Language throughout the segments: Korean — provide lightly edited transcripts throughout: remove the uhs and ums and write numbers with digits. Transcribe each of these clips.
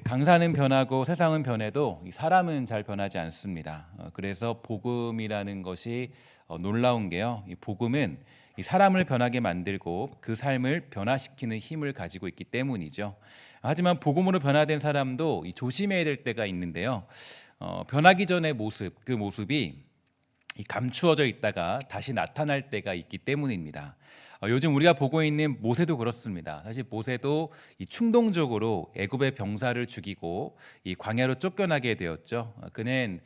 강사는 변하고 세상은 변해도 이 사람은 잘 변하지 않습니다. 그래서 복음이라는 것이 놀라운 게요. 이 복음은 이 사람을 변하게 만들고 그 삶을 변화시키는 힘을 가지고 있기 때문이죠. 하지만 복음으로 변화된 사람도 이 조심해야 될 때가 있는데요. 변하기 전의 모습, 그 모습이 이 감추어져 있다가 다시 나타날 때가 있기 때문입니다. 요즘 우리가 보고 있는 모세도 그렇습니다. 사실 모세도 이 충동적으로 애굽의 병사를 죽이고 이 광야로 쫓겨나게 되었죠. 그는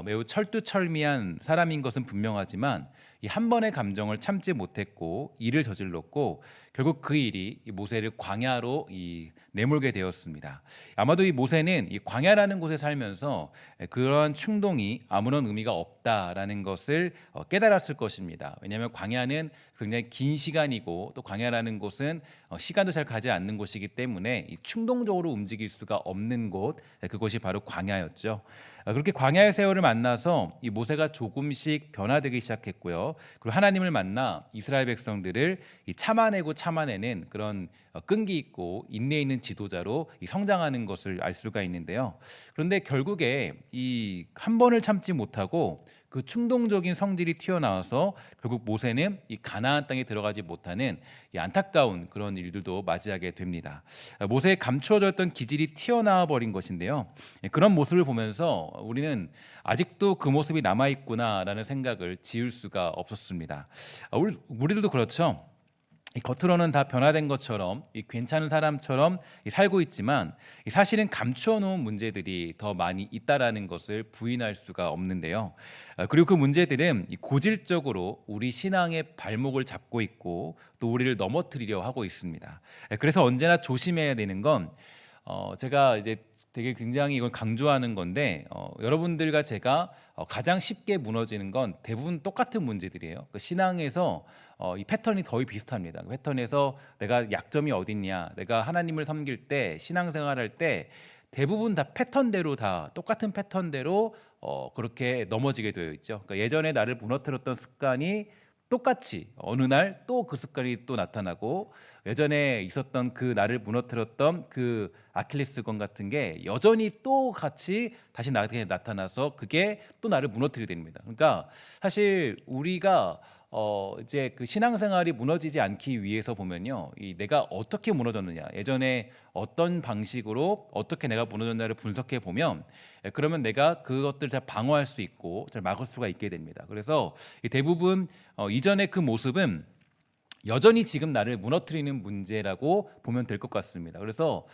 매우 철두철미한 사람인 것은 분명하지만 이 한 번의 감정을 참지 못했고 일을 저질렀고 결국 그 일이 이 모세를 광야로 내몰게 되었습니다. 아마도 이 모세는 이 광야라는 곳에 살면서 그런 충동이 아무런 의미가 없다라는 것을 깨달았을 것입니다. 왜냐하면 광야는 굉장히 긴 시간이고 또 광야라는 곳은 시간도 잘 가지 않는 곳이기 때문에 이 충동적으로 움직일 수가 없는 곳, 그것이 바로 광야였죠. 그렇게 광야의 세월을 만나서 이 모세가 조금씩 변화되기 시작했고요. 그리고 하나님을 만나 이스라엘 백성들을 참아내는 그런 끈기 있고 인내 있는 지도자로 성장하는 것을 알 수가 있는데요. 그런데 결국에 이 한 번을 참지 못하고 그 충동적인 성질이 튀어나와서 결국 모세는 이 가나안 땅에 들어가지 못하는 이 안타까운 그런 일들도 맞이하게 됩니다. 모세의 감추어졌던 기질이 튀어나와 버린 것인데요. 그런 모습을 보면서 우리는 아직도 그 모습이 남아있구나라는 생각을 지울 수가 없었습니다. 우리들도 그렇죠. 겉으로는 다 변화된 것처럼 괜찮은 사람처럼 살고 있지만 사실은 감추어 놓은 문제들이 더 많이 있다라는 것을 부인할 수가 없는데요. 그리고 그 문제들은 고질적으로 우리 신앙의 발목을 잡고 있고 또 우리를 넘어뜨리려 하고 있습니다. 그래서 언제나 조심해야 되는 건 제가 이제 되게 굉장히 이걸 강조하는 건데 여러분들과 제가 가장 쉽게 무너지는 건 대부분 똑같은 문제들이에요. 그 신앙에서 이 패턴이 거의 비슷합니다. 그 패턴에서 내가 약점이 어딨냐, 내가 하나님을 섬길 때 신앙생활할 때 대부분 다 패턴대로 다 똑같은 패턴대로 그렇게 넘어지게 되어 있죠. 그러니까 예전에 나를 무너뜨렸던 습관이 똑같이 어느 날 또 그 습관이 또 나타나고 예전에 있었던 그 나를 무너뜨렸던 그 아킬레스건 같은 게 여전히 또 같이 다시 나게 나타나서 그게 또 나를 무너뜨리게 됩니다. 그러니까 사실 우리가 이제 그 신앙생활이 무너지지 않기 위해서 보면요, 이 내가 어떻게 무너졌느냐, 예전에 어떤 방식으로 어떻게 내가 무너졌나를 분석해 보면 그러면 내가 그것들을 잘 방어할 수 있고 잘 막을 수가 있게 됩니다. 그래서 대부분 이전의 그 모습은 여전히 지금 나를 무너뜨리는 문제라고 보면 될 것 같습니다. 그래서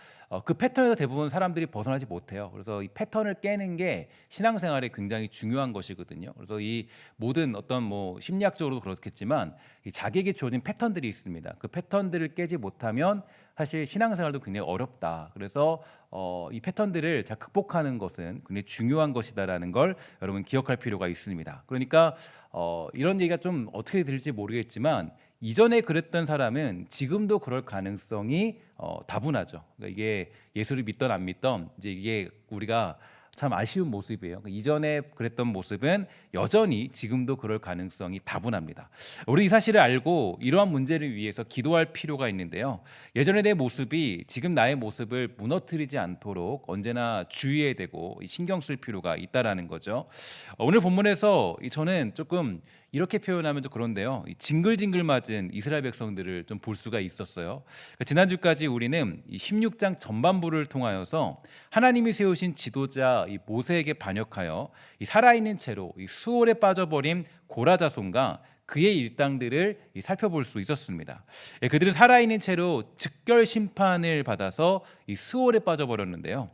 그 패턴에서 대부분 사람들이 벗어나지 못해요. 그래서 이 패턴을 깨는 게 신앙생활에 굉장히 중요한 것이거든요. 그래서 이 모든 어떤 뭐 심리학적으로도 그렇겠지만 이 자기에게 주어진 패턴들이 있습니다. 그 패턴들을 깨지 못하면 사실 신앙생활도 굉장히 어렵다. 그래서 이 패턴들을 잘 극복하는 것은 굉장히 중요한 것이다라는 걸 여러분 기억할 필요가 있습니다. 그러니까 이런 얘기가 좀 어떻게 들릴지 모르겠지만 이전에 그랬던 사람은 지금도 그럴 가능성이 다분하죠. 그러니까 이게 예수를 믿던 안 믿던 이제 이게 우리가 참 아쉬운 모습이에요. 그러니까 이전에 그랬던 모습은 여전히 지금도 그럴 가능성이 다분합니다. 우리 이 사실을 알고 이러한 문제를 위해서 기도할 필요가 있는데요. 예전의 내 모습이 지금 나의 모습을 무너뜨리지 않도록 언제나 주의해야 되고 신경 쓸 필요가 있다라는 거죠. 오늘 본문에서 저는 조금 이렇게 표현하면 좀 그런데요, 징글징글 맞은 이스라엘 백성들을 좀 볼 수가 있었어요. 지난주까지 우리는 이 16장 전반부를 통하여서 하나님이 세우신 지도자 이 모세에게 반역하여 이 살아있는 채로 이 수월에 빠져버린 고라 자손과 그의 일당들을 살펴볼 수 있었습니다. 그들은 살아있는 채로 즉결 심판을 받아서 이 수월에 빠져버렸는데요.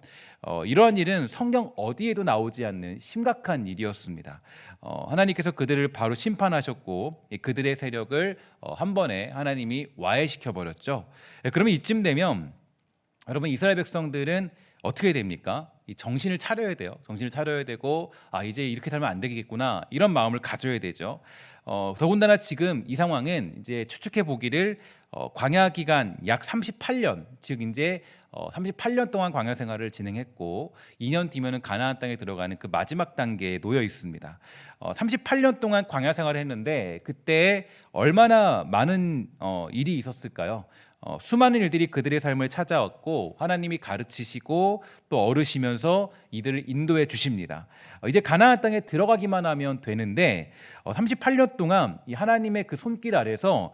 이러한 일은 성경 어디에도 나오지 않는 심각한 일이었습니다. 하나님께서 그들을 바로 심판하셨고 그들의 세력을 한 번에 하나님이 와해시켜 버렸죠. 그러면 이쯤 되면 여러분 이스라엘 백성들은 어떻게 됩니까? 이 정신을 차려야 돼요. 정신을 차려야 되고 이제 이렇게 살면 안 되겠구나 이런 마음을 가져야 되죠. 더군다나 지금 이 상황은 이제 추측해 보기를 광야 기간 약 38년, 즉 이제 38년 동안 광야 생활을 진행했고 2년 뒤면은 가나안 땅에 들어가는 그 마지막 단계에 놓여 있습니다. 38년 동안 광야 생활을 했는데 그때 얼마나 많은 일이 있었을까요? 수많은 일들이 그들의 삶을 찾아왔고 하나님이 가르치시고 또 어르시면서 이들을 인도해 주십니다. 이제 가나안 땅에 들어가기만 하면 되는데 38년 동안 이 하나님의 그 손길 아래서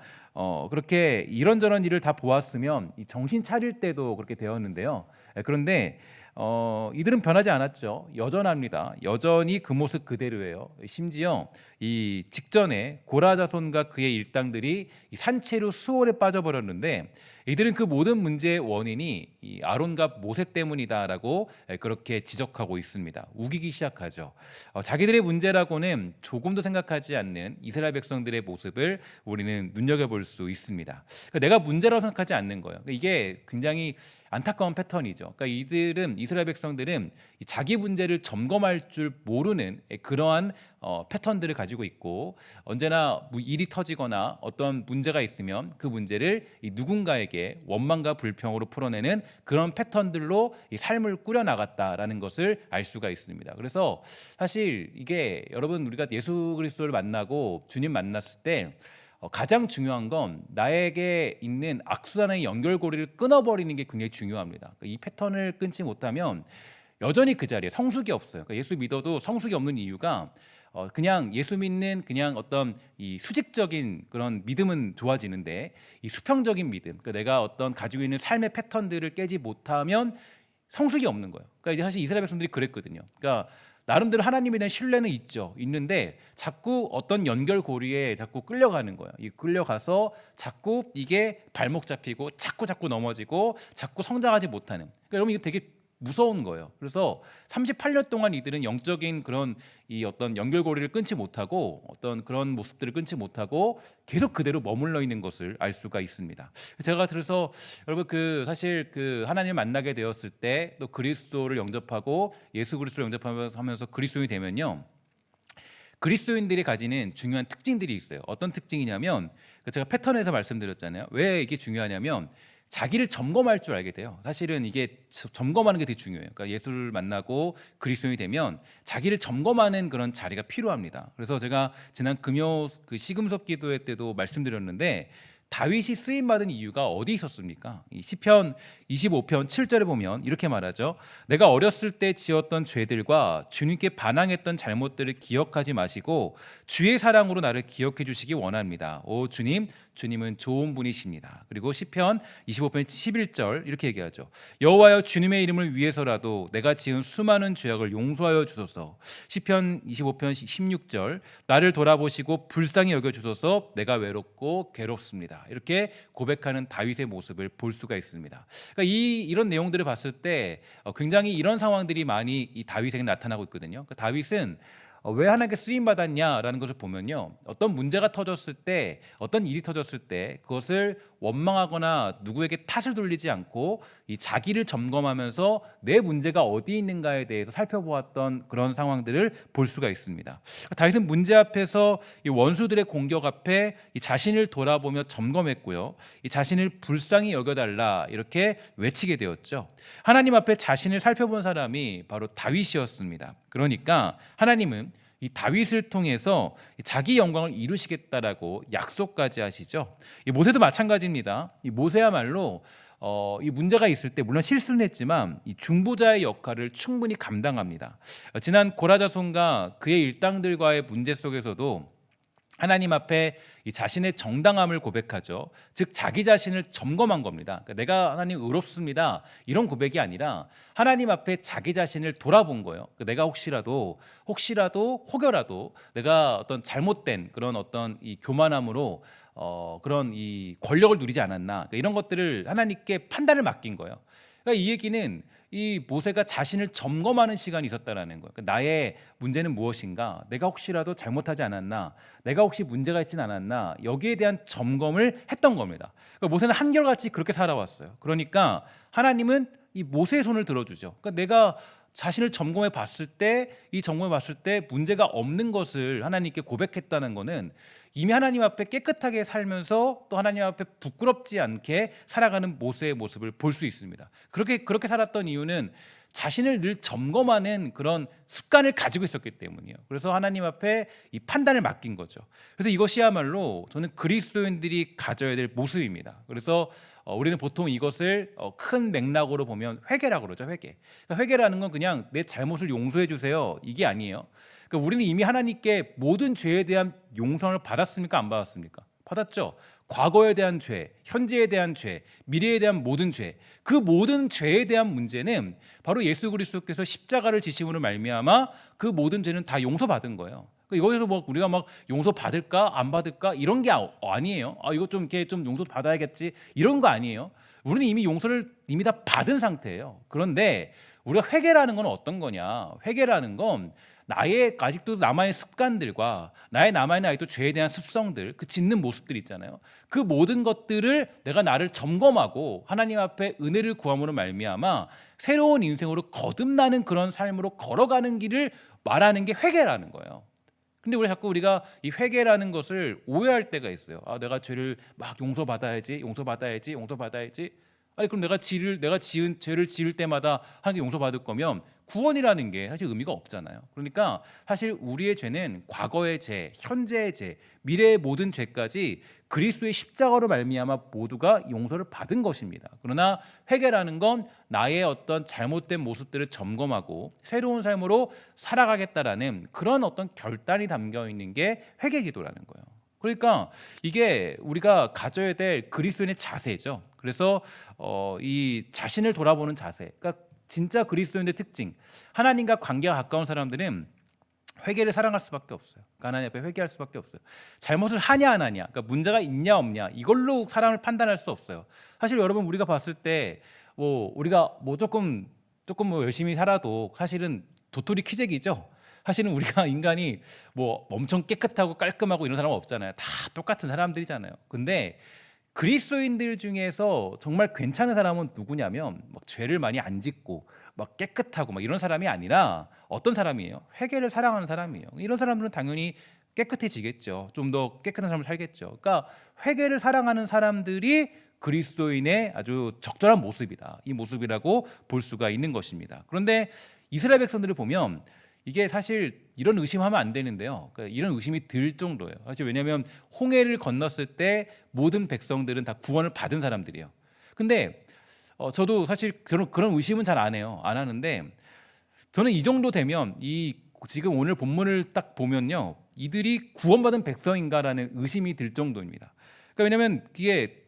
그렇게 이런저런 일을 다 보았으면 이 정신 차릴 때도 그렇게 되었는데요. 그런데 이들은 변하지 않았죠. 여전합니다. 여전히 그 모습 그대로예요. 심지어 이 직전에 고라 자손과 그의 일당들이 이 산채로 수월에 빠져버렸는데 이들은 그 모든 문제의 원인이 이 아론과 모세 때문이다라고 그렇게 지적하고 있습니다. 우기기 시작하죠. 자기들의 문제라고는 조금도 생각하지 않는 이스라엘 백성들의 모습을 우리는 눈여겨볼 수 있습니다. 그러니까 내가 문제라고 생각하지 않는 거예요. 그러니까 이게 굉장히 안타까운 패턴이죠. 그러니까 이스라엘 백성들은 자기 문제를 점검할 줄 모르는 그러한 패턴들을 가지고 있고 언제나 일이 터지거나 어떤 문제가 있으면 그 문제를 누군가에게 원망과 불평으로 풀어내는 그런 패턴들로 이 삶을 꾸려나갔다라는 것을 알 수가 있습니다. 그래서 사실 이게 여러분 우리가 예수 그리스도를 만나고 주님 만났을 때 가장 중요한 건 나에게 있는 악순환의 연결고리를 끊어버리는 게 굉장히 중요합니다. 이 패턴을 끊지 못하면 여전히 그 자리에 성숙이 없어요. 예수 믿어도 성숙이 없는 이유가 그냥 예수 믿는 그냥 어떤 이 수직적인 그런 믿음은 좋아지는데 이 수평적인 믿음, 그러니까 내가 어떤 가지고 있는 삶의 패턴들을 깨지 못하면 성숙이 없는 거예요. 그러니까 이제 사실 이스라엘 백성들이 그랬거든요. 그러니까 나름대로 하나님에 대한 신뢰는 있는데 자꾸 어떤 연결고리에 자꾸 끌려가는 거예요. 이 끌려가서 자꾸 이게 발목 잡히고 자꾸 넘어지고 자꾸 성장하지 못하는. 그러니까 여러분 이거 되게 무서운 거예요. 그래서 38년 동안 이들은 영적인 그런 이 어떤 연결고리를 끊지 못하고 어떤 그런 모습들을 끊지 못하고 계속 그대로 머물러 있는 것을 알 수가 있습니다. 제가 그래서 여러분 사실 하나님을 만나게 되었을 때 또 그리스도를 영접하고 예수 그리스도를 영접하면서 그리스도인이 되면요. 그리스도인들이 가지는 중요한 특징들이 있어요. 어떤 특징이냐면 제가 패턴에서 말씀드렸잖아요. 왜 이게 중요하냐면 자기를 점검할 줄 알게 돼요. 사실은 이게 점검하는 게 되게 중요해요. 그러니까 예수를 만나고 그리스도인이 되면 자기를 점검하는 그런 자리가 필요합니다. 그래서 제가 지난 금요 시금석 기도회 때도 말씀드렸는데 다윗이 쓰임 받은 이유가 어디 있었습니까? 이 시편 25편 7절에 보면 이렇게 말하죠. 내가 어렸을 때 지었던 죄들과 주님께 반항했던 잘못들을 기억하지 마시고 주의 사랑으로 나를 기억해 주시기 원합니다. 오 주님, 주님은 좋은 분이십니다. 그리고 시편 25편 11절 이렇게 얘기하죠. 여호와여 주님의 이름을 위해서라도 내가 지은 수많은 죄악을 용서하여 주소서. 시편 25편 16절 나를 돌아보시고 불쌍히 여겨 주소서. 내가 외롭고 괴롭습니다. 이렇게 고백하는 다윗의 모습을 볼 수가 있습니다. 그러니까 이런 내용들을 봤을 때 굉장히 이런 상황들이 많이 이 다윗에게 나타나고 있거든요. 그러니까 다윗은 왜 하나님께 쓰임 받았냐라는 것을 보면요, 어떤 문제가 터졌을 때, 어떤 일이 터졌을 때 그것을 원망하거나 누구에게 탓을 돌리지 않고 이 자기를 점검하면서 내 문제가 어디 있는가에 대해서 살펴보았던 그런 상황들을 볼 수가 있습니다. 다윗은 문제 앞에서 이 원수들의 공격 앞에 이 자신을 돌아보며 점검했고요, 이 자신을 불쌍히 여겨달라 이렇게 외치게 되었죠. 하나님 앞에 자신을 살펴본 사람이 바로 다윗이었습니다. 그러니까 하나님은 이 다윗을 통해서 자기 영광을 이루시겠다라고 약속까지 하시죠. 이 모세도 마찬가지입니다. 이 모세야말로 이 문제가 있을 때 물론 실수는 했지만 이 중보자의 역할을 충분히 감당합니다. 지난 고라 자손과 그의 일당들과의 문제 속에서도 하나님 앞에 이 자신의 정당함을 고백하죠. 즉 자기 자신을 점검한 겁니다. 그러니까 내가 하나님 의롭습니다 이런 고백이 아니라 하나님 앞에 자기 자신을 돌아본 거예요. 그러니까 내가 혹여라도 내가 어떤 잘못된 그런 어떤 이 교만함으로 그런 이 권력을 누리지 않았나, 그러니까 이런 것들을 하나님께 판단을 맡긴 거예요. 그러니까 이 얘기는 이 모세가 자신을 점검하는 시간이 있었다라는 거예요. 그러니까 나의 문제는 무엇인가? 내가 혹시라도 잘못하지 않았나? 내가 혹시 문제가 있진 않았나? 여기에 대한 점검을 했던 겁니다. 그러니까 모세는 한결같이 그렇게 살아왔어요. 그러니까 하나님은 이 모세의 손을 들어주죠. 그러니까 내가 자신을 점검해 봤을 때, 이 점검해 봤을 때 문제가 없는 것을 하나님께 고백했다는 것은 이미 하나님 앞에 깨끗하게 살면서 또 하나님 앞에 부끄럽지 않게 살아가는 모세의 모습을 볼 수 있습니다. 그렇게 살았던 이유는 자신을 늘 점검하는 그런 습관을 가지고 있었기 때문이에요. 그래서 하나님 앞에 이 판단을 맡긴 거죠. 그래서 이것이야말로 저는 그리스도인들이 가져야 될 모습입니다. 그래서 우리는 보통 이것을 큰 맥락으로 보면 회개라고 그러죠. 회개. 그러니까 회개라는 건 그냥 내 잘못을 용서해 주세요, 이게 아니에요. 그러니까 우리는 이미 하나님께 모든 죄에 대한 용서를 받았습니까? 안 받았습니까? 받았죠. 과거에 대한 죄, 현재에 대한 죄, 미래에 대한 모든 죄, 그 모든 죄에 대한 문제는 바로 예수 그리스도께서 십자가를 지심으로 말미암아 그 모든 죄는 다 용서받은 거예요. 여기서 뭐 우리가 막 용서 받을까 안 받을까 이런 게 아니에요. 이거 좀 이렇게 좀 용서 받아야겠지 이런 거 아니에요. 우리는 이미 용서를 이미 다 받은 상태예요. 그런데 우리가 회개라는 건 어떤 거냐? 회개라는 건 나의 아직도 남아있는 습관들과 나의 남아있는 아직도 죄에 대한 습성들, 그 짓는 모습들 있잖아요. 그 모든 것들을 내가 나를 점검하고 하나님 앞에 은혜를 구함으로 말미암아 새로운 인생으로 거듭나는 그런 삶으로 걸어가는 길을 말하는 게 회개라는 거예요. 근데 우리가 이 회개라는 것을 오해할 때가 있어요. 내가 죄를 막 용서받아야지. 아니 그럼 내가 지은 죄를 지을 때마다 하나님께 용서받을 거면 구원이라는 게 사실 의미가 없잖아요. 그러니까 사실 우리의 죄는 과거의 죄, 현재의 죄, 미래의 모든 죄까지 그리스도의 십자가로 말미암아 모두가 용서를 받은 것입니다. 그러나 회개라는 건 나의 어떤 잘못된 모습들을 점검하고 새로운 삶으로 살아가겠다라는 그런 어떤 결단이 담겨 있는 게 회개기도라는 거예요. 그러니까 이게 우리가 가져야 될 그리스도인의 자세죠. 그래서 이 자신을 돌아보는 자세, 그러니까 진짜 그리스도인의 특징, 하나님과 관계가 가까운 사람들은 회개를 사랑할 수밖에 없어요. 그러니까 하나님 앞에 회개할 수밖에 없어요. 잘못을 하냐 안 하냐, 그러니까 문제가 있냐 없냐 이걸로 사람을 판단할 수 없어요. 사실 여러분 우리가 봤을 때 우리가 조금 열심히 살아도 사실은 도토리 키재기죠. 사실은 우리가 인간이 엄청 깨끗하고 깔끔하고 이런 사람은 없잖아요. 다 똑같은 사람들이잖아요. 근데 그리스도인들 중에서 정말 괜찮은 사람은 누구냐면 죄를 많이 안 짓고 깨끗하고 이런 사람이 아니라 어떤 사람이에요? 회개를 사랑하는 사람이에요. 이런 사람들은 당연히 깨끗해지겠죠. 좀 더 깨끗한 삶을 살겠죠. 그러니까 회개를 사랑하는 사람들이 그리스도인의 아주 적절한 모습이다. 이 모습이라고 볼 수가 있는 것입니다. 그런데 이스라엘 백성들을 보면 이게 사실 이런 의심하면 안 되는데요. 그러니까 이런 의심이 들 정도예요. 사실 왜냐하면 홍해를 건넜을 때 모든 백성들은 다 구원을 받은 사람들이에요. 근데 저도 사실 그런 의심은 잘 안 해요. 안 하는데 저는 이 정도 되면 지금 오늘 본문을 딱 보면요, 이들이 구원받은 백성인가라는 의심이 들 정도입니다. 그러니까 왜냐하면 이게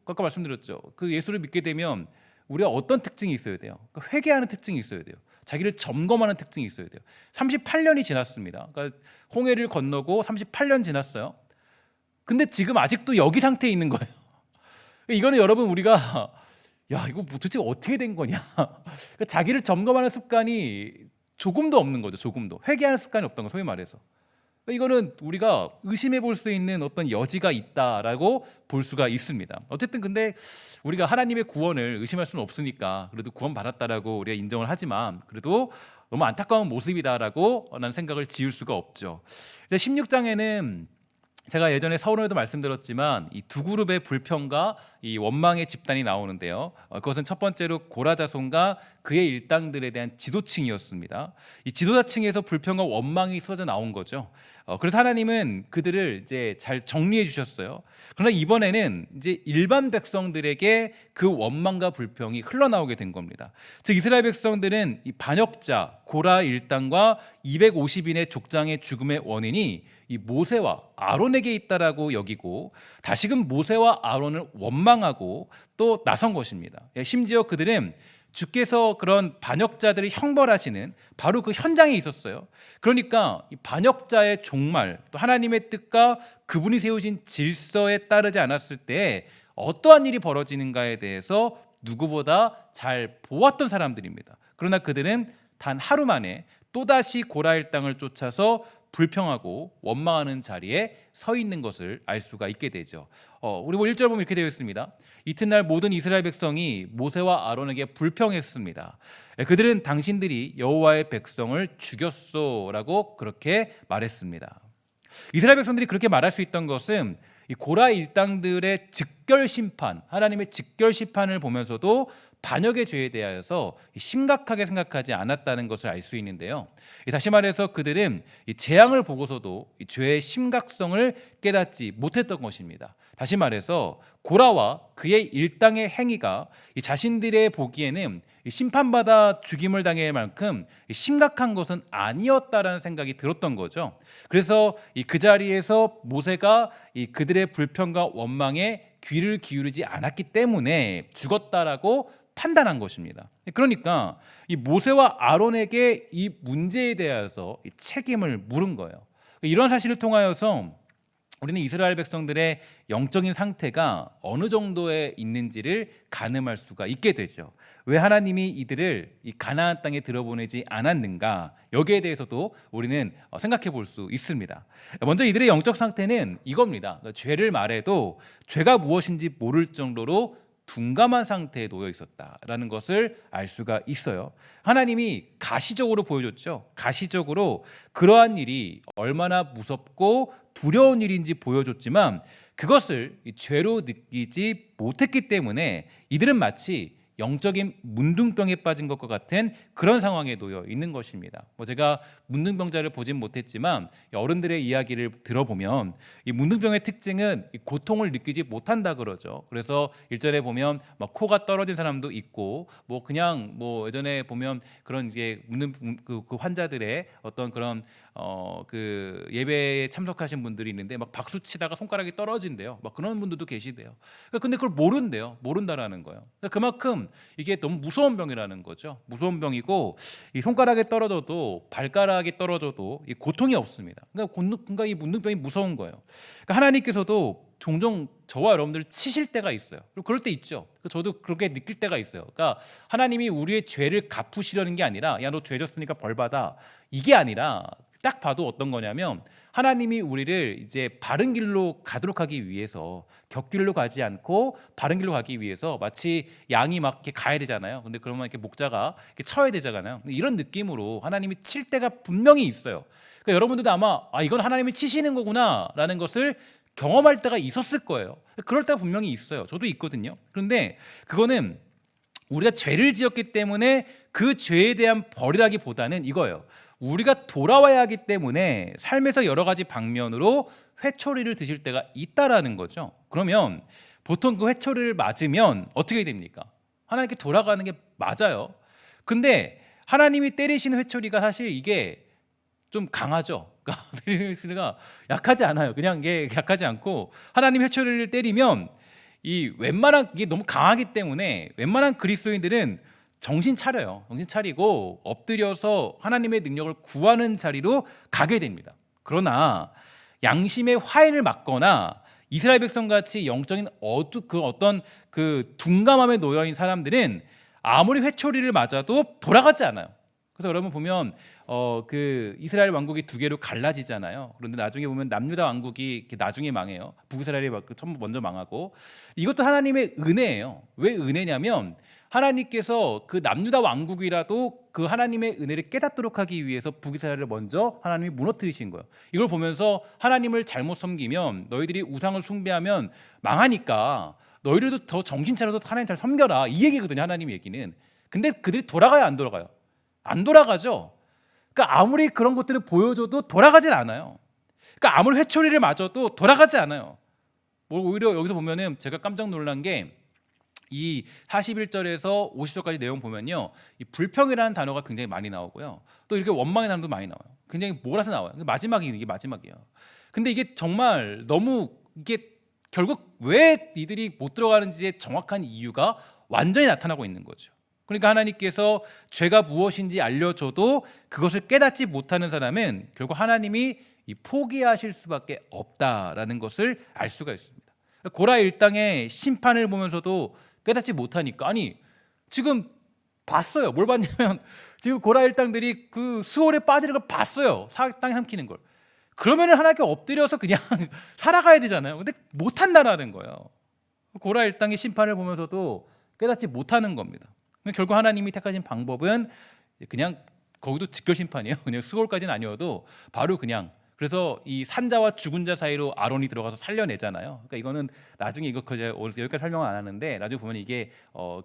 아까 말씀드렸죠. 그 예수를 믿게 되면 우리가 어떤 특징이 있어야 돼요? 그러니까 회개하는 특징이 있어야 돼요. 자기를 점검하는 특징이 있어야 돼요. 38년이 지났습니다. 그러니까 홍해를 건너고 38년 지났어요. 근데 지금 아직도 여기 상태에 있는 거예요. 이거는 여러분 우리가 이거 도대체 어떻게 된 거냐? 그러니까 자기를 점검하는 습관이 조금도 없는 거죠. 조금도 회개하는 습관이 없다는 거, 소위 말해서. 이거는 우리가 의심해 볼 수 있는 어떤 여지가 있다라고 볼 수가 있습니다. 어쨌든 근데 우리가 하나님의 구원을 의심할 수는 없으니까 그래도 구원 받았다라고 우리가 인정을 하지만 그래도 너무 안타까운 모습이다라고 나는 생각을 지을 수가 없죠. 16장에는 제가 예전에 서론에도 말씀드렸지만 이 두 그룹의 불평과 이 원망의 집단이 나오는데요. 그것은 첫 번째로 고라 자손과 그의 일당들에 대한 지도층이었습니다. 이 지도자층에서 불평과 원망이 쏟아져 나온 거죠. 그래서 하나님은 그들을 이제 잘 정리해 주셨어요. 그러나 이번에는 이제 일반 백성들에게 그 원망과 불평이 흘러나오게 된 겁니다. 즉 이스라엘 백성들은 이 반역자 고라 일당과 250인의 족장의 죽음의 원인이 이 모세와 아론에게 있다라고 여기고 다시금 모세와 아론을 원망하고 또 나선 것입니다. 심지어 그들은 주께서 그런 반역자들을 형벌하시는 바로 그 현장에 있었어요. 그러니까 이 반역자의 종말, 또 하나님의 뜻과 그분이 세우신 질서에 따르지 않았을 때 어떠한 일이 벌어지는가에 대해서 누구보다 잘 보았던 사람들입니다. 그러나 그들은 단 하루 만에 또다시 고라일 땅을 쫓아서 불평하고 원망하는 자리에 서 있는 것을 알 수가 있게 되죠. 우리 1절 보면 이렇게 되어 있습니다. 이튿날 모든 이스라엘 백성이 모세와 아론에게 불평했습니다. 그들은 당신들이 여호와의 백성을 죽였소라고 그렇게 말했습니다. 이스라엘 백성들이 그렇게 말할 수 있던 것은 이 고라 일당들의 즉결 심판, 하나님의 즉결 심판을 보면서도 반역의 죄에 대하여서 심각하게 생각하지 않았다는 것을 알 수 있는데요. 다시 말해서 그들은 이 재앙을 보고서도 이 죄의 심각성을 깨닫지 못했던 것입니다. 다시 말해서 고라와 그의 일당의 행위가 이 자신들의 보기에는 심판받아 죽임을 당할 만큼 심각한 것은 아니었다라는 생각이 들었던 거죠. 그래서 그 자리에서 모세가 그들의 불평과 원망에 귀를 기울이지 않았기 때문에 죽었다라고 판단한 것입니다. 그러니까 이 모세와 아론에게 이 문제에 대해서 이 책임을 물은 거예요. 이런 사실을 통하여서 우리는 이스라엘 백성들의 영적인 상태가 어느 정도에 있는지를 가늠할 수가 있게 되죠. 왜 하나님이 이들을 이 가나안 땅에 들어보내지 않았는가? 여기에 대해서도 우리는 생각해 볼 수 있습니다. 먼저 이들의 영적 상태는 이겁니다. 그러니까 죄를 말해도 죄가 무엇인지 모를 정도로 둔감한 상태에 놓여 있었다라는 것을 알 수가 있어요. 하나님이 가시적으로 보여줬죠. 가시적으로 그러한 일이 얼마나 무섭고 두려운 일인지 보여줬지만 그것을 죄로 느끼지 못했기 때문에 이들은 마치 영적인 문둥병에 빠진 것과 같은 그런 상황에 놓여 있는 것입니다. 제가 문둥병자를 보진 못했지만 어른들의 이야기를 들어보면 이 문둥병의 특징은 이 고통을 느끼지 못한다 그러죠. 그래서 일절에 보면 막 코가 떨어진 사람도 있고 그냥 예전에 보면 그런 이제 그 환자들의 어떤 그런 그 예배에 참석하신 분들이 있는데 막 박수 치다가 손가락이 떨어진대요. 막 그런 분들도 계시대요. 근데 그걸 모른대요. 모른다라는 거예요. 그만큼 이게 너무 무서운 병이라는 거죠. 무서운 병이고 이 손가락에 떨어져도 발가락이 떨어져도 이 고통이 없습니다. 그러니까 이 문둥병이 무서운 거예요. 그러니까 하나님께서도 종종 저와 여러분들을 치실 때가 있어요. 그럴 때 있죠. 저도 그렇게 느낄 때가 있어요. 그러니까 하나님이 우리의 죄를 갚으시려는 게 아니라 야 너 죄 졌으니까 벌 받아 이게 아니라 딱 봐도 어떤 거냐면 하나님이 우리를 이제 바른 길로 가도록 하기 위해서 격길로 가지 않고 바른 길로 가기 위해서 마치 양이 막 이렇게 가야 되잖아요. 근데 그러면 이렇게 목자가 이렇게 쳐야 되잖아요. 이런 느낌으로 하나님이 칠 때가 분명히 있어요. 그러니까 여러분들도 아마 이건 하나님이 치시는 거구나라는 것을 경험할 때가 있었을 거예요. 그럴 때가 분명히 있어요. 저도 있거든요. 그런데 그거는 우리가 죄를 지었기 때문에 그 죄에 대한 벌이라기보다는 이거예요. 우리가 돌아와야 하기 때문에 삶에서 여러 가지 방면으로 회초리를 드실 때가 있다라는 거죠. 그러면 보통 그 회초리를 맞으면 어떻게 됩니까? 하나님께 돌아가는 게 맞아요. 근데 하나님이 때리시는 회초리가 사실 이게 좀 강하죠. 때리는 회초리가 약하지 않아요. 그냥 이게 약하지 않고 하나님 회초리를 때리면 이게 너무 강하기 때문에 웬만한 그리스도인들은 정신 차려요. 정신 차리고 엎드려서 하나님의 능력을 구하는 자리로 가게 됩니다. 그러나 양심의 화인을 맞거나 이스라엘 백성 같이 영적인 어떤 그 둔감함에 놓여 있는 사람들은 아무리 회초리를 맞아도 돌아가지 않아요. 그래서 여러분 보면 그 이스라엘 왕국이 두 개로 갈라지잖아요. 그런데 나중에 보면 남유다 왕국이 이렇게 나중에 망해요. 북이스라엘이 먼저 망하고 이것도 하나님의 은혜예요. 왜 은혜냐면 하나님께서 그 남유다 왕국이라도 그 하나님의 은혜를 깨닫도록 하기 위해서 북이스라엘을 먼저 하나님이 무너뜨리신 거예요. 이걸 보면서 하나님을 잘못 섬기면 너희들이 우상을 숭배하면 망하니까 너희들도 더 정신 차려서 하나님 잘 섬겨라 이 얘기거든요. 하나님 얘기는. 근데 그들이 돌아가요 안 돌아가요? 안 돌아가죠. 그러니까 아무리 그런 것들을 보여줘도 돌아가진 않아요. 그러니까 아무리 회초리를 맞아도 돌아가지 않아요. 오히려 여기서 보면은 제가 깜짝 놀란 게 이 41절에서 50절까지 내용 보면요, 이 불평이라는 단어가 굉장히 많이 나오고요, 또 이렇게 원망의 단어도 많이 나와요. 굉장히 몰아서 나와요. 이게 마지막이에요. 근데 이게 정말 너무 이게 결국 왜 이들이 못 들어가는지의 정확한 이유가 완전히 나타나고 있는 거죠. 그러니까 하나님께서 죄가 무엇인지 알려줘도 그것을 깨닫지 못하는 사람은 결국 하나님이 포기하실 수밖에 없다라는 것을 알 수가 있습니다. 고라 일당의 심판을 보면서도 깨닫지 못하니까, 아니 지금 봤어요. 뭘 봤냐면 지금 고라 일당들이 그 수월에 빠지는 걸 봤어요. 땅에 삼키는 걸. 그러면은 하나님께 엎드려서 그냥 살아가야 되잖아요. 근데 못한다라는 거예요. 고라 일당의 심판을 보면서도 깨닫지 못하는 겁니다. 결국 하나님이 택하신 방법은 그냥 거기도 직결 심판이에요. 그냥 수월까지는 아니어도 바로 그냥 그래서 이 산자와 죽은 자 사이로 아론이 들어가서 살려내잖아요. 그러니까 이거는 나중에 이거 여기까지 설명은 안 하는데 나중에 보면 이게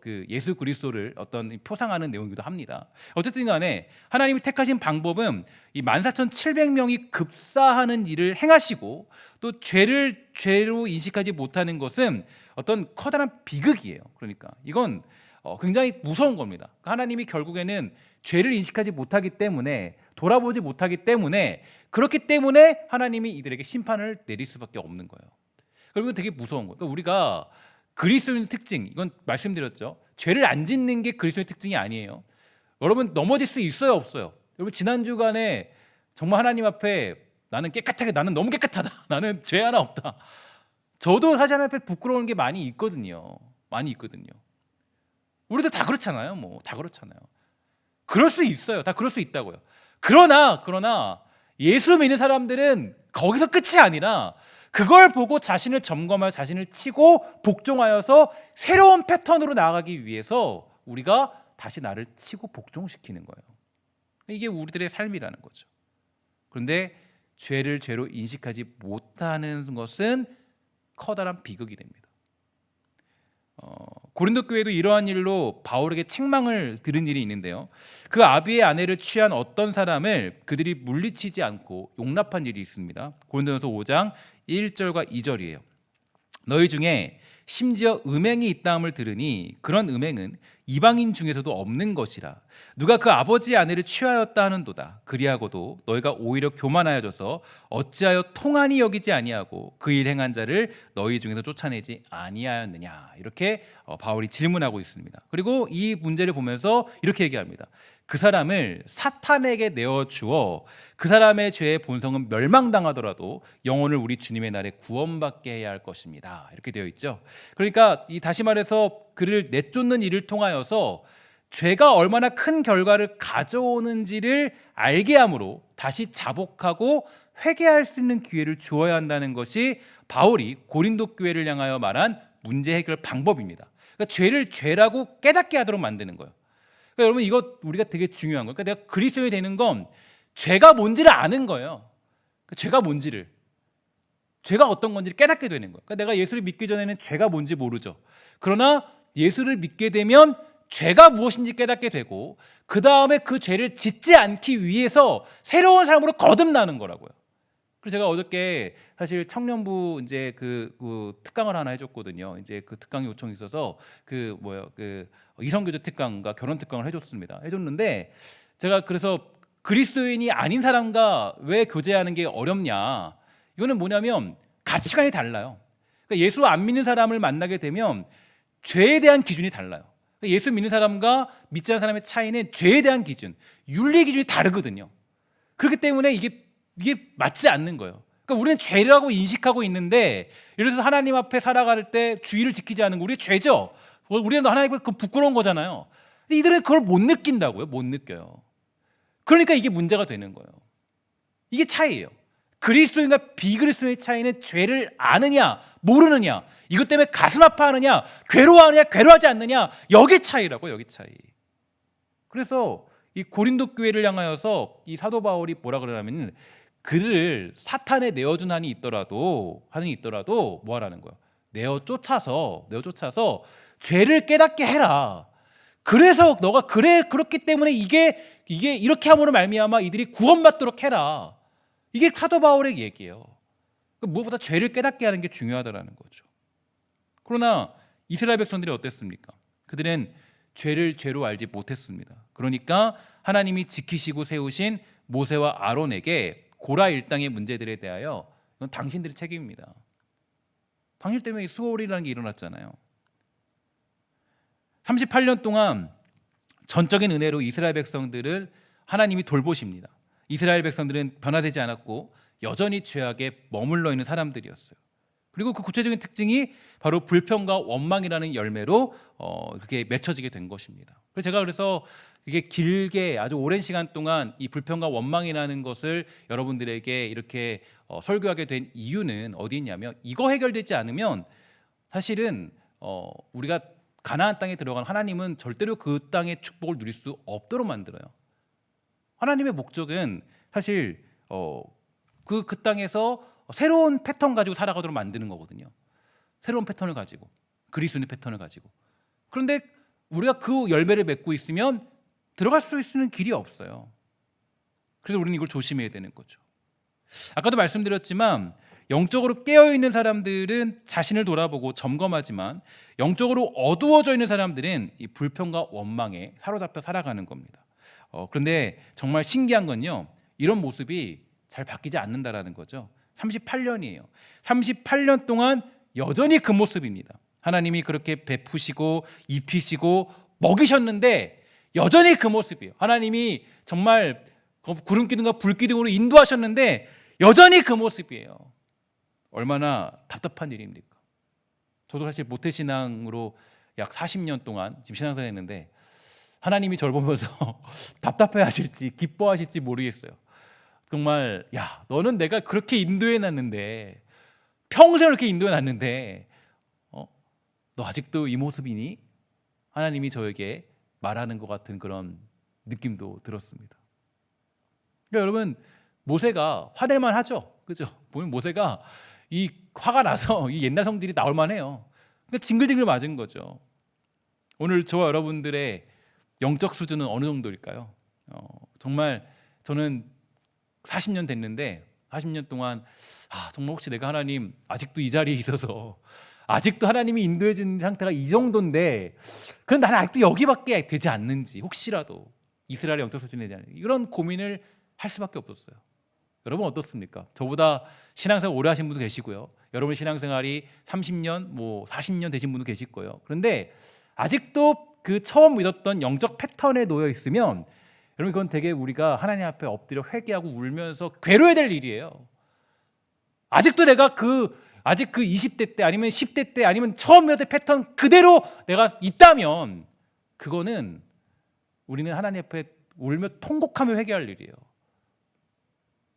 그 예수 그리스도를 어떤 표상하는 내용이기도 합니다. 어쨌든 간에 하나님이 택하신 방법은 이 14,700명이 급사하는 일을 행하시고 또 죄를 죄로 인식하지 못하는 것은 어떤 커다란 비극이에요. 그러니까 이건 굉장히 무서운 겁니다. 하나님이 결국에는 죄를 인식하지 못하기 때문에 돌아보지 못하기 때문에 그렇기 때문에 하나님이 이들에게 심판을 내릴 수밖에 없는 거예요. 그리고 되게 무서운 거예요. 그러니까 우리가 그리스도인의 특징, 이건 말씀드렸죠. 죄를 안 짓는 게 그리스도인의 특징이 아니에요. 여러분 넘어질 수 있어요, 없어요? 여러분 지난 주간에 정말 하나님 앞에 나는 깨끗하게, 나는 너무 깨끗하다, 나는 죄 하나 없다. 저도 사실 하나님 앞에 부끄러운 게 많이 있거든요. 많이 있거든요. 우리도 다 그렇잖아요. 뭐 다 그렇잖아요. 그럴 수 있어요. 다 그럴 수 있다고요. 그러나 예수 믿는 사람들은 거기서 끝이 아니라 그걸 보고 자신을 점검하여 자신을 치고 복종하여서 새로운 패턴으로 나아가기 위해서 우리가 다시 나를 치고 복종시키는 거예요. 이게 우리들의 삶이라는 거죠. 그런데 죄를 죄로 인식하지 못하는 것은 커다란 비극이 됩니다. 고린도 교회도 이러한 일로 바울에게 책망을 들은 일이 있는데요. 그 아비의 아내를 취한 어떤 사람을 그들이 물리치지 않고 용납한 일이 있습니다. 고린도전서 5장 1절과 2절이에요. 너희 중에 심지어 음행이 있다함을 들으니 그런 음행은 이방인 중에서도 없는 것이라. 누가 그 아버지의 아내를 취하였다 하는도다. 그리하고도 너희가 오히려 교만하여져서 어찌하여 통한이 여기지 아니하고 그 일 행한 자를 너희 중에서 쫓아내지 아니하였느냐. 이렇게 바울이 질문하고 있습니다. 그리고 이 문제를 보면서 이렇게 얘기합니다. 그 사람을 사탄에게 내어주어 그 사람의 죄의 본성은 멸망당하더라도 영혼을 우리 주님의 날에 구원받게 해야 할 것입니다. 이렇게 되어 있죠. 그러니까 다시 말해서 그를 내쫓는 일을 통하여서 죄가 얼마나 큰 결과를 가져오는지를 알게 함으로 다시 자복하고 회개할 수 있는 기회를 주어야 한다는 것이 바울이 고린도 교회를 향하여 말한 문제 해결 방법입니다. 그러니까 죄를 죄라고 깨닫게 하도록 만드는 거예요. 그러니까 여러분 이거 우리가 되게 중요한 거예요. 그러니까 내가 그리스도인이 되는 건 죄가 뭔지를 아는 거예요. 그러니까 죄가 뭔지를, 죄가 어떤 건지를 깨닫게 되는 거예요. 그러니까 내가 예수를 믿기 전에는 죄가 뭔지 모르죠. 그러나 예수를 믿게 되면 죄가 무엇인지 깨닫게 되고 그 다음에 그 죄를 짓지 않기 위해서 새로운 삶으로 거듭나는 거라고요. 그래서 제가 어저께 사실 청년부 이제 그 특강을 하나 해줬거든요. 이제 그 특강 요청이 있어서 그 이성교제 특강과 결혼 특강을 해줬는데 제가 그래서 그리스도인이 아닌 사람과 왜 교제하는 게 어렵냐? 이거는 뭐냐면 가치관이 달라요. 그러니까 예수 안 믿는 사람을 만나게 되면 죄에 대한 기준이 달라요. 그러니까 예수 믿는 사람과 믿지 않는 사람의 차이는 죄에 대한 기준, 윤리 기준이 다르거든요. 그렇기 때문에 이게 맞지 않는 거예요. 그러니까 우리는 죄라고 인식하고 있는데 예를 들어서 하나님 앞에 살아갈 때 주의를 지키지 않는 거 우리 죄죠. 우리는 하나님 앞에 부끄러운 거잖아요. 근데 이들은 그걸 못 느낀다고요. 못 느껴요. 그러니까 이게 문제가 되는 거예요. 이게 차이예요. 그리스도인과 비그리스도인의 차이는 죄를 아느냐 모르느냐, 이것 때문에 가슴 아파하느냐, 괴로워하느냐 괴로워하지 않느냐, 여기 차이라고. 여기 차이. 그래서 이 고린도 교회를 향하여서 이 사도 바울이 뭐라 그러냐면 그를 사탄에 내어준 한이 있더라도 뭐 하라는 거야? 내어 쫓아서 죄를 깨닫게 해라. 그래서 너가 그렇기 때문에 이게 이렇게 함으로 말미암아 이들이 구원받도록 해라. 이게 사도 바울의 얘기예요. 무엇보다 죄를 깨닫게 하는 게 중요하다라는 거죠. 그러나 이스라엘 백성들이 어땠습니까? 그들은 죄를 죄로 알지 못했습니다. 그러니까 하나님이 지키시고 세우신 모세와 아론에게 고라 일당의 문제들에 대하여 이건 당신들의 책임입니다. 당신 때문에 수월이라는 게 일어났잖아요. 38년 동안 전적인 은혜로 이스라엘 백성들을 하나님이 돌보십니다. 이스라엘 백성들은 변화되지 않았고 여전히 죄악에 머물러 있는 사람들이었어요. 그리고 그 구체적인 특징이 바로 불평과 원망이라는 열매로 그렇게 맺혀지게 된 것입니다. 그래서 이게 길게 아주 오랜 시간 동안 이 불평과 원망이라는 것을 여러분들에게 이렇게 설교하게 된 이유는 어디 있냐면, 이거 해결되지 않으면 사실은 우리가 가나안 땅에 들어간 하나님은 절대로 그 땅의 축복을 누릴 수 없도록 만들어요. 하나님의 목적은 사실 그 땅에서 새로운 패턴 가지고 살아가도록 만드는 거거든요. 새로운 패턴을 가지고, 그리스도의 패턴을 가지고. 그런데 우리가 그 열매를 맺고 있으면 들어갈 수 있는 길이 없어요. 그래서 우리는 이걸 조심해야 되는 거죠. 아까도 말씀드렸지만 영적으로 깨어있는 사람들은 자신을 돌아보고 점검하지만 영적으로 어두워져 있는 사람들은 이 불평과 원망에 사로잡혀 살아가는 겁니다. 그런데 정말 신기한 건요, 이런 모습이 잘 바뀌지 않는다라는 거죠. 38년이에요. 38년 동안 여전히 그 모습입니다. 하나님이 그렇게 베푸시고 입히시고 먹이셨는데 여전히 그 모습이에요. 하나님이 정말 구름 기둥과 불 기둥으로 인도하셨는데 여전히 그 모습이에요. 얼마나 답답한 일입니까? 저도 사실 모태신앙으로 약 40년 동안 지금 신앙생활 했는데 하나님이 저를 보면서 답답해 하실지 기뻐하실지 모르겠어요. 정말 야, 너는 내가 그렇게 인도해 놨는데, 평생 그렇게 인도해 놨는데 너 아직도 이 모습이니? 하나님이 저에게 말하는 것 같은 그런 느낌도 들었습니다. 그러니까 여러분, 모세가 화낼만 하죠. 그죠? 보면 모세가 이 화가 나서 이 옛날 성질이 나올 만해요. 그러니까 징글징글 맞은 거죠. 오늘 저와 여러분들의 영적 수준은 어느 정도일까요? 정말 저는 40년 됐는데 40년 동안 정말 혹시 내가 하나님 아직도 이 자리에 있어서 아직도 하나님이 인도해 주는 상태가 이 정도인데 그럼 나는 아직도 여기밖에 되지 않는지, 혹시라도 이스라엘의 영적 수준에 대한 이런 고민을 할 수밖에 없었어요. 여러분 어떻습니까? 저보다 신앙생활 오래 하신 분도 계시고요. 여러분 신앙생활이 30년, 40년 되신 분도 계실 거예요. 그런데 아직도 그 처음 믿었던 영적 패턴에 놓여 있으면 여러분 그건 되게 우리가 하나님 앞에 엎드려 회개하고 울면서 괴로워야 될 일이에요. 아직도 내가 아직 그 20대 때 아니면 10대 때 아니면 처음 믿었던 패턴 그대로 내가 있다면 그거는 우리는 하나님 앞에 울며 통곡하며 회개할 일이에요.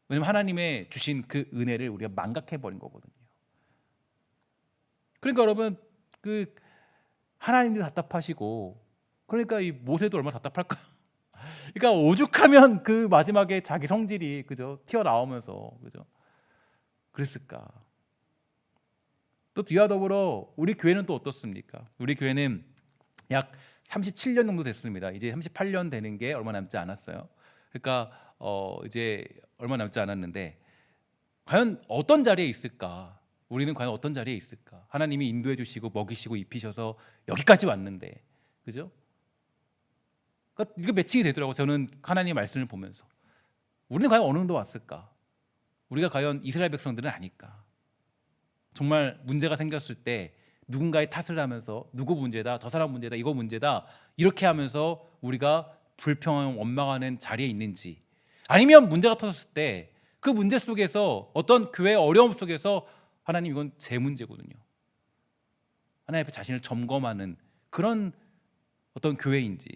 왜냐하면 하나님의 주신 그 은혜를 우리가 망각해버린 거거든요. 그러니까 여러분 하나님도 답답하시고, 그러니까 이 모세도 얼마나 답답할까요? 그러니까 오죽하면 그 마지막에 자기 성질이 그죠 튀어나오면서 그죠 그랬을까. 또 뒤와 더불어 우리 교회는 또 어떻습니까? 우리 교회는 약 37년 정도 됐습니다. 이제 38년 되는 게 얼마 남지 않았어요. 그러니까 이제 얼마 남지 않았는데 과연 어떤 자리에 있을까? 우리는 과연 어떤 자리에 있을까? 하나님이 인도해 주시고 먹이시고 입히셔서 여기까지 왔는데, 그죠? 그러니까 이게 매칭이 되더라고요. 저는 하나님의 말씀을 보면서 우리는 과연 어느 정도 왔을까? 우리가 과연 이스라엘 백성들은 아닐까? 정말 문제가 생겼을 때 누군가의 탓을 하면서 누구 문제다, 저 사람 문제다, 이거 문제다 이렇게 하면서 우리가 불평하고 원망하는 자리에 있는지, 아니면 문제가 터졌을 때 그 문제 속에서 어떤 교회의 어려움 속에서 하나님 이건 제 문제거든요, 하나님 앞에 자신을 점검하는 그런 어떤 교회인지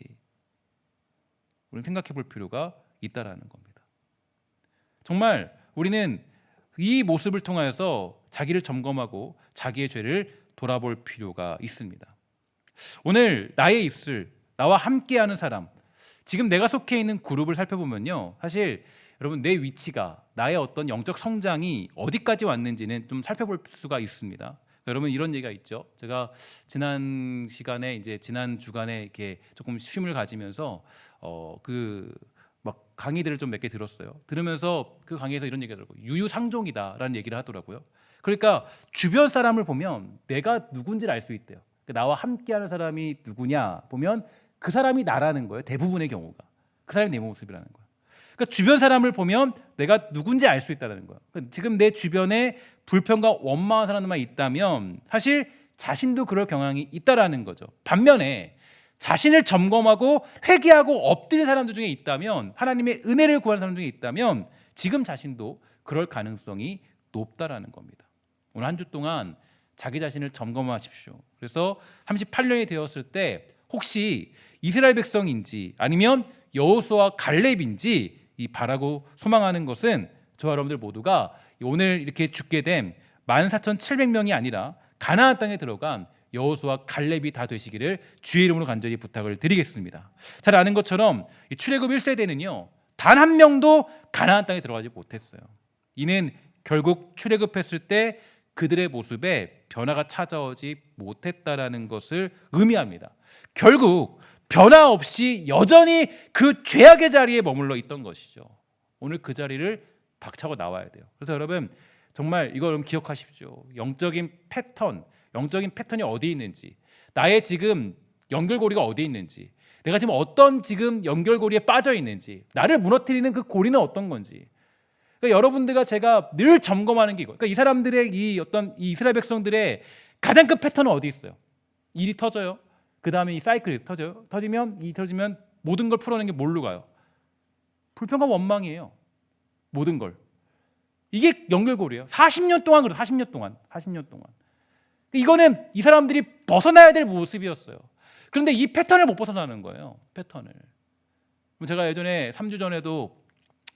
우리는 생각해 볼 필요가 있다라는 겁니다. 정말 우리는 이 모습을 통하여서 자기를 점검하고 자기의 죄를 돌아볼 필요가 있습니다. 오늘 나의 입술, 나와 함께하는 사람, 지금 내가 속해 있는 그룹을 살펴보면요, 사실 여러분 내 위치가, 나의 어떤 영적 성장이 어디까지 왔는지는 좀 살펴볼 수가 있습니다. 여러분 이런 얘기가 있죠. 제가 지난 시간에 지난 주간에 이렇게 조금 쉼을 가지면서 막 강의들을 좀 몇 개 들었어요. 들으면서 그 강의에서 이런 얘기가 들었고, 유유상종이다라는 얘기를 하더라고요. 그러니까 주변 사람을 보면 내가 누군지를 알 수 있대요. 나와 함께하는 사람이 누구냐 보면 그 사람이 나라는 거예요. 대부분의 경우가 그 사람이 내 모습이라는 거예요. 그러니까 주변 사람을 보면 내가 누군지 알 수 있다는 거예요. 그러니까 지금 내 주변에 불평과 원망한 사람만 있다면 사실 자신도 그럴 경향이 있다라는 거죠. 반면에 자신을 점검하고 회개하고 엎드린 사람들 중에 있다면, 하나님의 은혜를 구하는 사람 중에 있다면 지금 자신도 그럴 가능성이 높다라는 겁니다. 오늘 한 주 동안 자기 자신을 점검하십시오. 그래서 38년이 되었을 때 혹시 이스라엘 백성인지 아니면 여호수아 갈렙인지 이 바라고 소망하는 것은 저와 여러분들 모두가 오늘 이렇게 죽게 된 14,700명이 아니라 가나안 땅에 들어간 여호수아 갈렙이 다 되시기를 주의 이름으로 간절히 부탁을 드리겠습니다. 잘 아는 것처럼 출애굽 1세대는요 단 한 명도 가나안 땅에 들어가지 못했어요. 이는 결국 출애굽했을 때 그들의 모습에 변화가 찾아오지 못했다라는 것을 의미합니다. 결국 변화 없이 여전히 그 죄악의 자리에 머물러 있던 것이죠. 오늘 그 자리를 박차고 나와야 돼요. 그래서 여러분 정말 이거 여러분 기억하십시오. 영적인 패턴이 어디 있는지, 나의 지금 연결고리가 어디 있는지, 내가 지금 어떤 지금 연결고리에 빠져 있는지, 나를 무너뜨리는 그 고리는 어떤 건지. 그러니까 여러분들과 제가 늘 점검하는 게 이거. 그러니까 이 사람들의 이 이스라엘 백성들의 가장 큰 패턴은 어디 있어요? 일이 터져요. 그 다음에 이 사이클이 터져요. 터지면 모든 걸 풀어내는 게 뭘로 가요? 불평과 원망이에요. 모든 걸. 이게 연결고리예요. 40년 동안 그래요. 40년 동안. 이거는 이 사람들이 벗어나야 될 모습이었어요. 그런데 이 패턴을 못 벗어나는 거예요. 패턴을. 제가 예전에 3주 전에도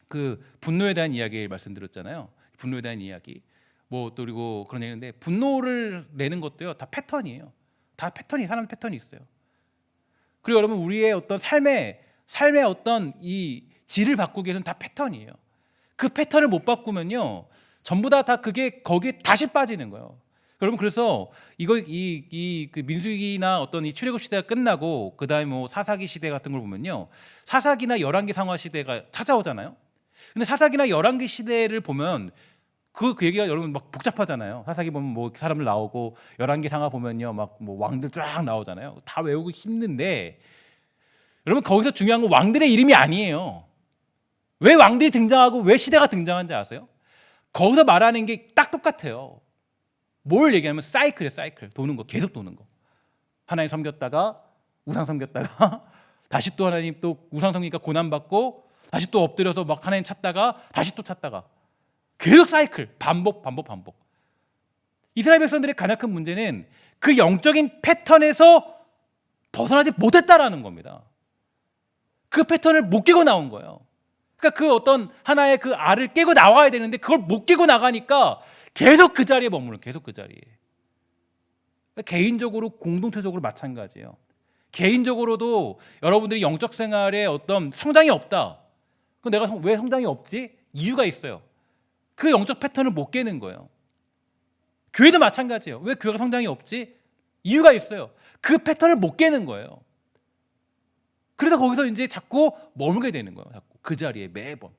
그 분노에 대한 이야기 말씀드렸잖아요. 분노에 대한 이야기. 또 그리고 그런 얘기인데, 분노를 내는 것도요, 다 패턴이에요. 다 사람 패턴이 있어요. 그리고 여러분 우리의 어떤 삶의 어떤 이 질을 바꾸기 위해서는 다 패턴이에요. 그 패턴을 못 바꾸면요, 전부 다 그게 거기에 다시 빠지는 거예요. 여러분 그래서 그 민수기나 어떤 이 출애굽 시대가 끝나고 그다음에 사사기 시대 같은 걸 보면요, 사사기나 열왕기 상하 시대가 찾아오잖아요. 근데 사사기나 열왕기 시대를 보면 그 얘기가 여러분 막 복잡하잖아요. 사사기 보면 사람들 나오고, 열왕기 상하 보면요 막 왕들 쫙 나오잖아요. 다 외우고 힘든데, 여러분 거기서 중요한 건 왕들의 이름이 아니에요. 왜 왕들이 등장하고 왜 시대가 등장한지 아세요? 거기서 말하는 게 딱 똑같아요. 뭘 얘기하면 사이클이에요. 사이클. 도는 거, 계속 도는 거. 하나님 섬겼다가 우상 섬겼다가 다시 또 하나님 또 우상 섬기니까 고난받고, 다시 또 엎드려서 막 하나님 찾다가 다시 또 찾다가, 계속 사이클. 반복. 이스라엘 백성들의 가장 큰 문제는 그 영적인 패턴에서 벗어나지 못했다라는 겁니다. 그 패턴을 못 깨고 나온 거예요. 그러니까 그 어떤 하나의 그 알을 깨고 나와야 되는데 그걸 못 깨고 나가니까 계속 그 자리에 머무는, 계속 그 자리에. 그러니까 개인적으로 공동체적으로 마찬가지예요. 개인적으로도 여러분들이 영적 생활에 어떤 성장이 없다. 그럼 내가 왜 성장이 없지? 이유가 있어요. 그 영적 패턴을 못 깨는 거예요. 교회도 마찬가지예요. 왜 교회가 성장이 없지? 이유가 있어요. 그 패턴을 못 깨는 거예요. 그래서 거기서 이제 자꾸 머물게 되는 거예요. 자꾸 그 자리에 매번.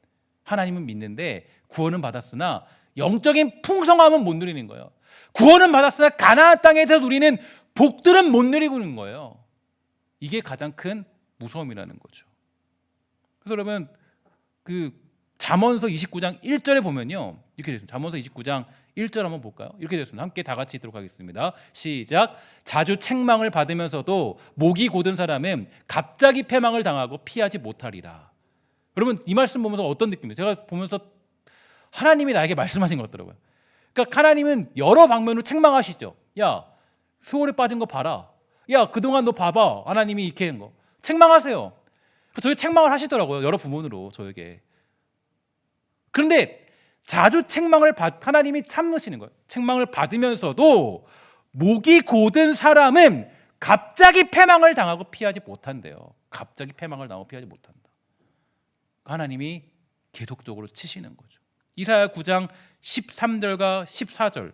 하나님은 믿는데 구원은 받았으나 영적인 풍성함은 못 누리는 거예요. 구원은 받았으나 가나안 땅에서 누리는 복들은 못 누리고 있는 거예요. 이게 가장 큰 무서움이라는 거죠. 그래서 여러분 그 잠언서 29장 1절에 보면요, 이렇게 되어 있습니다. 잠언서 29장 1절 한번 볼까요? 이렇게 되어 있습니다. 함께 다 같이 읽도록 하겠습니다. 시작. 자주 책망을 받으면서도 목이 곧은 사람은 갑자기 패망을 당하고 피하지 못하리라. 여러분 이 말씀 보면서 어떤 느낌이에요? 제가 보면서 하나님이 나에게 말씀하신 것 같더라고요. 그러니까 하나님은 여러 방면으로 책망하시죠. 야, 수월에 빠진 거 봐라. 야, 그동안 너 봐봐. 하나님이 이렇게 한 거. 책망하세요. 저에게 책망을 하시더라고요. 여러 부분으로 저에게. 그런데 자주 책망을 하나님이 참으시는 거예요. 책망을 받으면서도 목이 곧은 사람은 갑자기 패망을 당하고 피하지 못한대요. 갑자기 패망을 당하고 피하지 못한다. 하나님이 계속적으로 치시는 거죠. 이사야 9장 13절과 14절.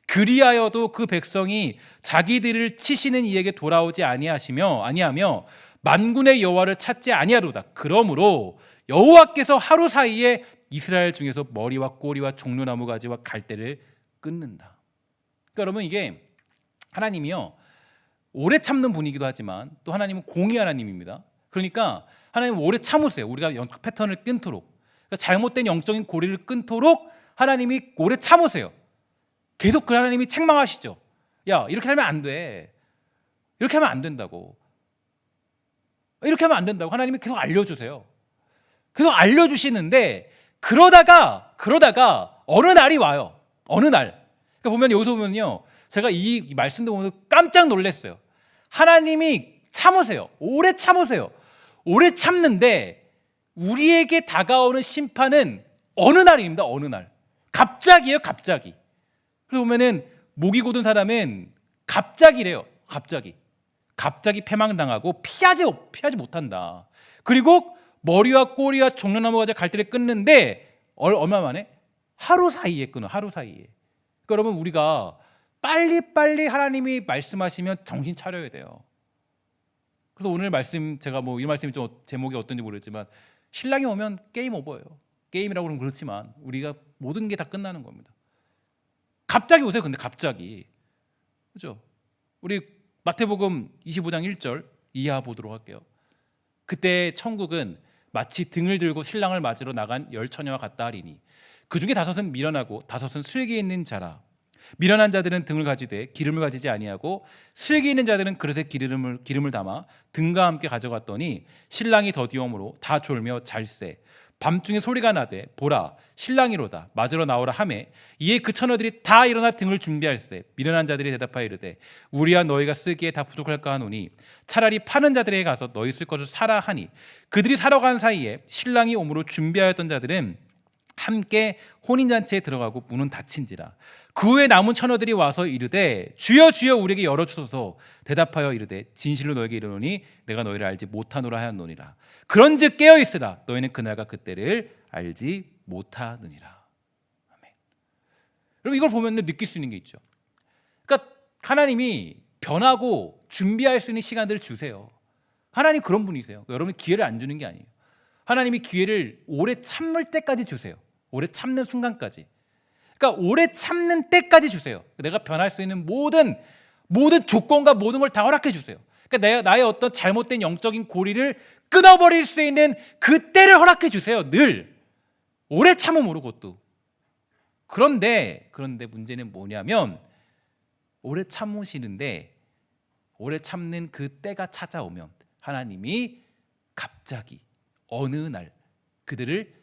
그리하여도 그 백성이 자기들을 치시는 이에게 돌아오지 아니하며 만군의 여호와를 찾지 아니하도다. 그러므로 여호와께서 하루 사이에 이스라엘 중에서 머리와 꼬리와 종려나무 가지와 갈대를 끊는다. 그러니까 여러분 이게 하나님이요 오래 참는 분이기도 하지만 또 하나님은 공의 하나님입니다. 그러니까 하나님은 오래 참으세요. 우리가 영적 패턴을 끊도록, 그러니까 잘못된 영적인 고리를 끊도록 하나님이 오래 참으세요. 계속 그 하나님이 책망하시죠. 야, 이렇게 살면 안 돼. 이렇게 하면 안 된다고. 이렇게 하면 안 된다고 하나님이 계속 알려주세요. 계속 알려주시는데 그러다가 어느 날이 와요. 어느 날. 그러니까 보면 여기서 보면요, 제가 이 말씀도 보면서 깜짝 놀랐어요. 하나님이 참으세요. 오래 참으세요. 오래 참는데 우리에게 다가오는 심판은 어느 날입니다. 어느 날. 갑자기예요. 갑자기. 그래서 보면은 목이 곧은 사람은 갑자기래요. 갑자기 패망당하고 피하지 못한다. 그리고 머리와 꼬리와 종려나무 가지 갈대를 끊는데 얼마 만에? 하루 사이에 끊어. 하루 사이에. 그러니까 여러분, 우리가 빨리빨리 하나님이 말씀하시면 정신 차려야 돼요. 그래서 오늘 말씀, 제가 뭐 이 말씀이 좀 제목이 어떤지 모르겠지만, 신랑이 오면 게임 오버예요. 게임이라고 그러면 그렇지만 우리가 모든 게 다 끝나는 겁니다. 갑자기 오세요. 근데 갑자기, 그죠? 우리 마태복음 25장 1절 이하 보도록 할게요. 그때 천국은 마치 등을 들고 신랑을 맞으러 나간 열 처녀와 같다 하리니 그 중에 5은 미련하고 5은 슬기 있는 자라. 미련한 자들은 등을 가지되 기름을 가지지 아니하고 슬기 있는 자들은 그릇에 기름을 담아 등과 함께 가져갔더니 신랑이 더디움으로 다 졸며 잘세. 밤중에 소리가 나되 보라 신랑이로다 맞으러 나오라 하매 이에 그 처녀들이 다 일어나 등을 준비할세. 미련한 자들이 대답하여 이르되 우리와 너희가 쓰기에 다 부족할까 하노니 차라리 파는 자들에게 가서 너희 쓸 것을 사라 하니 그들이 사러 간 사이에 신랑이 오므로 준비하였던 자들은 함께 혼인잔치에 들어가고 문은 닫힌지라. 그 후에 남은 처녀들이 와서 이르되 주여 주여 우리에게 열어주소서. 대답하여 이르되 진실로 너에게 이르노니 내가 너희를 알지 못하노라 하였노니라. 그런즉 깨어있으라. 너희는 그날과 그때를 알지 못하느니라. 아멘. 여러분, 이걸 보면 느낄 수 있는 게 있죠. 그러니까 하나님이 변하고 준비할 수 있는 시간들을 주세요. 하나님 그런 분이세요. 여러분 기회를 안 주는 게 아니에요. 하나님이 기회를 오래 참을 때까지 주세요. 오래 참는 순간까지. 그러니까 오래 참는 때까지 주세요. 내가 변할 수 있는 모든 조건과 모든 걸 다 허락해 주세요. 그러니까 나의 어떤 잘못된 영적인 고리를 끊어버릴 수 있는 그 때를 허락해 주세요. 늘 오래 참음으로. 그것도. 그런데 문제는 뭐냐면 오래 참으시는데 오래 참는 그 때가 찾아오면 하나님이 갑자기 어느 날 그들을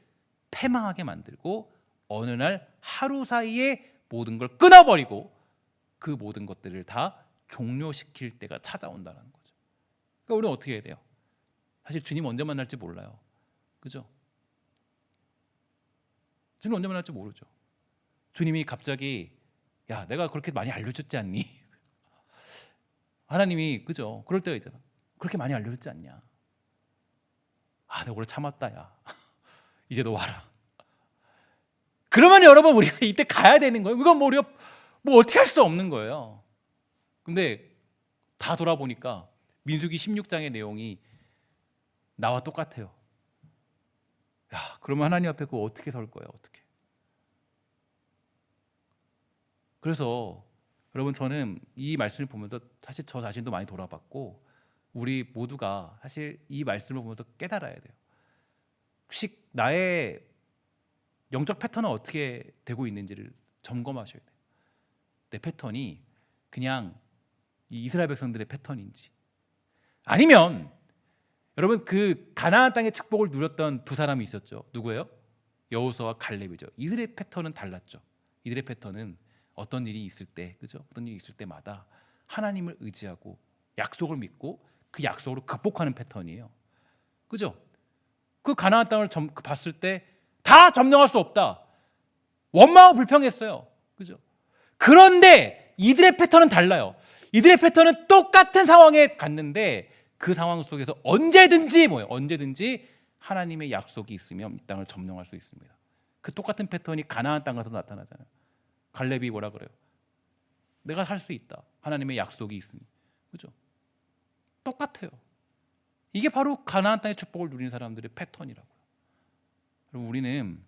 패망하게 만들고 어느 날 하루 사이에 모든 걸 끊어버리고 그 모든 것들을 다 종료시킬 때가 찾아온다는 거죠. 그러니까 우리는 어떻게 해야 돼요? 사실 주님 언제 만날지 몰라요. 그죠? 주님 언제 만날지 모르죠. 주님이 갑자기 야 내가 그렇게 많이 알려줬지 않니? 하나님이 그죠? 그럴 때가 있잖아. 그렇게 많이 알려줬지 않냐? 아 내가 오래 참았다 야. 이제 너 와라. 그러면 여러분 우리가 이때 가야 되는 거예요. 이건 우리가 어떻게 할 수 없는 거예요. 근데 다 돌아보니까 민수기 16장의 내용이 나와 똑같아요. 야, 그러면 하나님 앞에 그거 어떻게 설 거예요? 어떻게? 그래서 여러분 저는 이 말씀을 보면서 사실 저 자신도 많이 돌아봤고 우리 모두가 사실 이 말씀을 보면서 깨달아야 돼요. 혹시 나의 영적 패턴은 어떻게 되고 있는지를 점검하셔야 돼요. 내 패턴이 그냥 이 이스라엘 백성들의 패턴인지 아니면 여러분 그 가나안 땅의 축복을 누렸던 두 사람이 있었죠. 누구예요? 여호수아와 갈렙이죠. 이들의 패턴은 달랐죠. 이들의 패턴은 어떤 일이 있을 때, 그죠? 어떤 일이 있을 때마다 하나님을 의지하고 약속을 믿고 그 약속으로 극복하는 패턴이에요. 그죠? 그 가나안 땅을 봤을 때 다 점령할 수 없다. 원망하고 불평했어요. 그죠? 그런데 이들의 패턴은 달라요. 이들의 패턴은 똑같은 상황에 갔는데 그 상황 속에서 언제든지 하나님의 약속이 있으면 이 땅을 점령할 수 있습니다. 그 똑같은 패턴이 가나안 땅 가서 나타나잖아요. 갈렙이 뭐라 그래요? 내가 살 수 있다. 하나님의 약속이 있으니. 그죠? 똑같아요. 이게 바로 가나안 땅의 축복을 누리는 사람들의 패턴이라고요. 그럼 우리는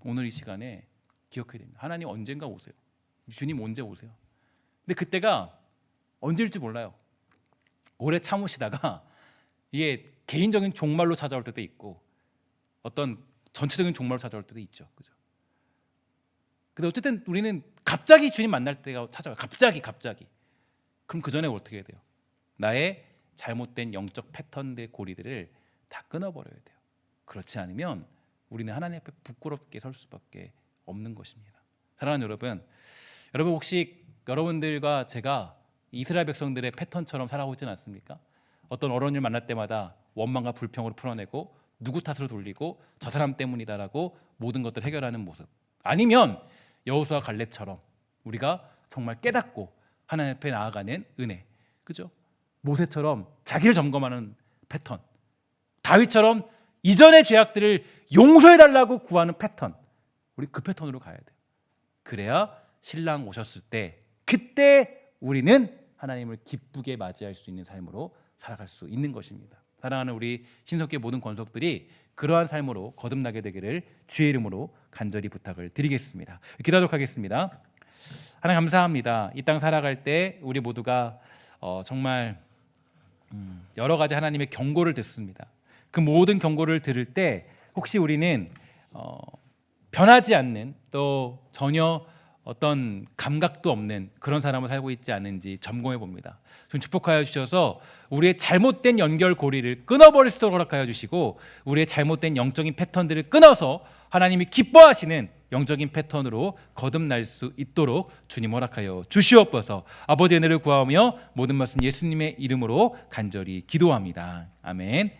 오늘 이 시간에 기억해야 됩니다. 하나님 언젠가 오세요. 주님 언제 오세요? 근데 그때가 언제일지 몰라요. 오래 참으시다가 이게 개인적인 종말로 찾아올 때도 있고 어떤 전체적인 종말로 찾아올 때도 있죠. 그죠? 근데 어쨌든 우리는 갑자기 주님 만날 때가 찾아와요. 갑자기. 그럼 그 전에 어떻게 해야 돼요? 나의 잘못된 영적 패턴들 고리들을 다 끊어버려야 돼요. 그렇지 않으면 우리는 하나님 앞에 부끄럽게 설 수밖에 없는 것입니다. 사랑하는 여러분 혹시 여러분들과 제가 이스라엘 백성들의 패턴처럼 살아오고 있지는 않습니까? 어떤 어려운 일 만날 때마다 원망과 불평으로 풀어내고 누구 탓으로 돌리고 저 사람 때문이다라고 모든 것들을 해결하는 모습. 아니면 여호수아 갈렙처럼 우리가 정말 깨닫고 하나님 앞에 나아가는 은혜. 그죠? 모세처럼 자기를 점검하는 패턴. 다윗처럼 이전의 죄악들을 용서해달라고 구하는 패턴. 우리 그 패턴으로 가야 돼요. 그래야 신랑 오셨을 때 그때 우리는 하나님을 기쁘게 맞이할 수 있는 삶으로 살아갈 수 있는 것입니다. 사랑하는 우리 신석기의 모든 권속들이 그러한 삶으로 거듭나게 되기를 주의 이름으로 간절히 부탁을 드리겠습니다. 기도하도록 하겠습니다. 하나님 감사합니다. 이 땅 살아갈 때 우리 모두가 정말 여러 가지 하나님의 경고를 듣습니다. 그 모든 경고를 들을 때 혹시 우리는 변하지 않는 또 전혀 어떤 감각도 없는 그런 사람을 살고 있지 않은지 점검해 봅니다. 좀 축복하여 주셔서 우리의 잘못된 연결고리를 끊어버릴 수 있도록 허락하여 주시고 우리의 잘못된 영적인 패턴들을 끊어서 하나님이 기뻐하시는 영적인 패턴으로 거듭날 수 있도록 주님 허락하여 주시옵소서. 아버지의 은혜를 구하며 모든 말씀 예수님의 이름으로 간절히 기도합니다. 아멘.